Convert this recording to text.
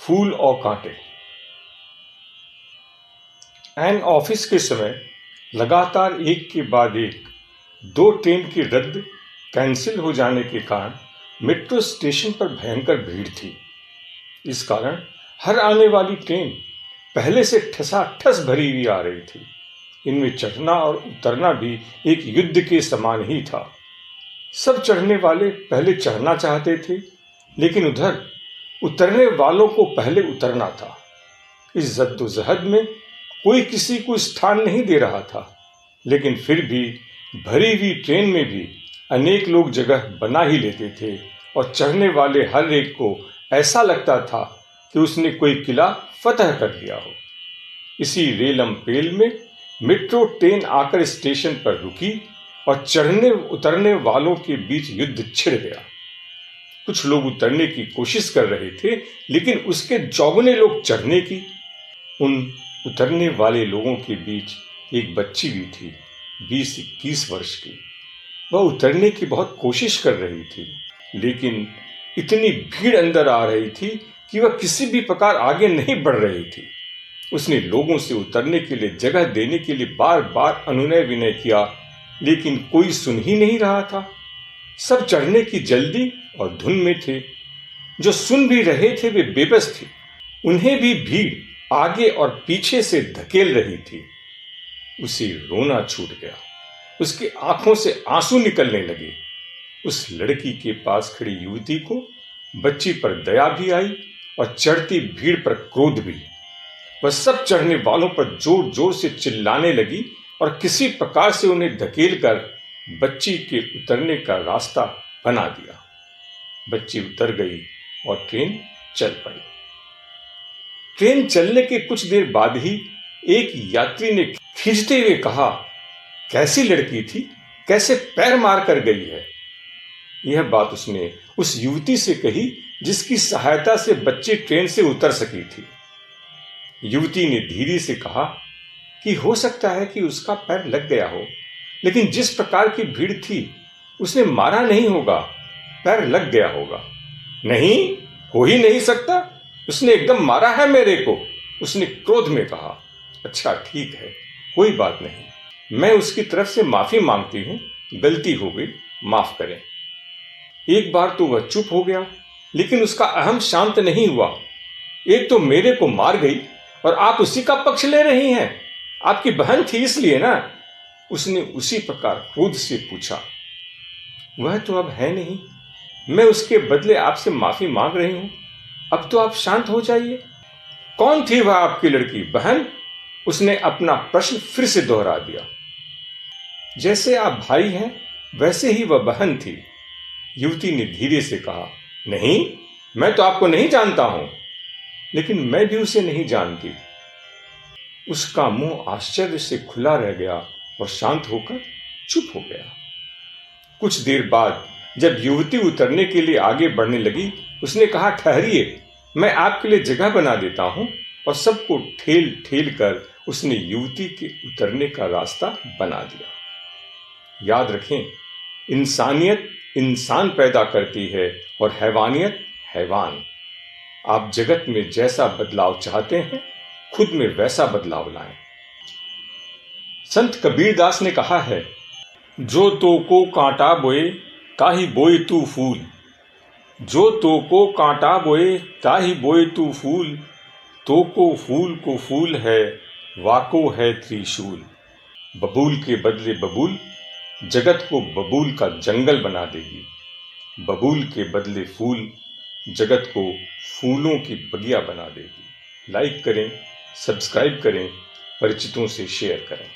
फूल और कांटे। An office के समय लगातार एक के बाद एक 2 ट्रेन की रद्द कैंसिल हो जाने के कारण मेट्रो स्टेशन पर भयंकर भीड़ थी। इस कारण हर आने वाली ट्रेन पहले से ठसाठस भरी हुई आ रही थी। इनमें चढ़ना और उतरना भी एक युद्ध के समान ही था। सब चढ़ने वाले पहले चढ़ना चाहते थे, लेकिन उधर उतरने वालों को पहले उतरना था। इस जद्दोजहद में कोई किसी को स्थान नहीं दे रहा था, लेकिन फिर भी भरी हुई ट्रेन में भी अनेक लोग जगह बना ही लेते थे और चढ़ने वाले हर एक को ऐसा लगता था कि उसने कोई किला फतह कर लिया हो। इसी रेलम पेल में मेट्रो ट्रेन आकर स्टेशन पर रुकी और चढ़ने उतरने वालों के बीच युद्ध छिड़ गया। कुछ लोग उतरने की कोशिश कर रहे थे, लेकिन उसके चौगुने लोग चढ़ने की। उन उतरने वाले लोगों के बीच एक बच्ची भी थी, 20-21 वर्ष की। वह उतरने की बहुत कोशिश कर रही थी, लेकिन इतनी भीड़ अंदर आ रही थी कि वह किसी भी प्रकार आगे नहीं बढ़ रही थी। उसने लोगों से उतरने के लिए जगह देने के लिए बार बार अनुनय विनय किया, लेकिन कोई सुन ही नहीं रहा था। सब चढ़ने की जल्दी और धुन में थे। जो सुन भी रहे थे वे बेबस थे। उन्हें भी भीड़ आगे और पीछे से धकेल रही थी। उसे रोना छूट गया। उसकी आंखों से आंसू निकलने लगे। उस लड़की के पास खड़ी युवती को बच्ची पर दया भी आई और चढ़ती भीड़ पर क्रोध भी। वह सब चढ़ने वालों पर जोर जोर से चिल्लाने लगी और किसी प्रकार से उन्हें धकेलकर बच्ची के उतरने का रास्ता बना दिया। बच्ची उतर गई और ट्रेन चल पड़ी। ट्रेन चलने के कुछ देर बाद ही एक यात्री ने खींचते हुए कहा, कैसी लड़की थी, कैसे पैर मार कर गई है। यह बात उसने उस युवती से कही जिसकी सहायता से बच्ची ट्रेन से उतर सकी थी। युवती ने धीरे से कहा कि हो सकता है कि उसका पैर लग गया हो, लेकिन जिस प्रकार की भीड़ थी उसने मारा नहीं होगा, पैर लग गया होगा। नहीं, हो ही नहीं सकता, उसने एकदम मारा है मेरे को, उसने क्रोध में कहा। अच्छा ठीक है, कोई बात नहीं, मैं उसकी तरफ से माफी मांगती हूं, गलती हो गई, माफ करें। एक बार तो वह चुप हो गया, लेकिन उसका अहम शांत नहीं हुआ। एक तो मेरे को मार गई और आप उसी का पक्ष ले रही हैं। आपकी बहन थी इसलिए ना, उसने उसी प्रकार क्रोध से पूछा। वह तो अब है नहीं, मैं उसके बदले आपसे माफी मांग रही हूं, अब तो आप शांत हो जाइए। कौन थी वह आपकी लड़की, बहन? उसने अपना प्रश्न फिर से दोहरा दिया। जैसे आप भाई हैं वैसे ही वह बहन थी, युवती ने धीरे से कहा। नहीं, मैं तो आपको नहीं जानता हूं, लेकिन मैं भी उसे नहीं जानती। उसका मुंह आश्चर्य से खुला रह गया और शांत होकर चुप हो गया। कुछ देर बाद जब युवती उतरने के लिए आगे बढ़ने लगी, उसने कहा, ठहरिए, मैं आपके लिए जगह बना देता हूं। और सबको ठेल ठेल कर उसने युवती के उतरने का रास्ता बना दिया। याद रखें, इंसानियत इंसान पैदा करती है और हैवानियत हैवान। आप जगत में जैसा बदलाव चाहते हैं, खुद में वैसा बदलाव लाएं। संत कबीरदास ने कहा है, जो तो को कांटा बोए ताही बोए तू फूल, जो तो को कांटा बोए ताही बोए तू फूल, तो को फूल है, वाको है त्रिशूल। बबूल के बदले बबूल जगत को बबूल का जंगल बना देगी। बबूल के बदले फूल जगत को फूलों की बगिया बना देगी। लाइक करें, सब्सक्राइब करें, परिचितों से शेयर करें।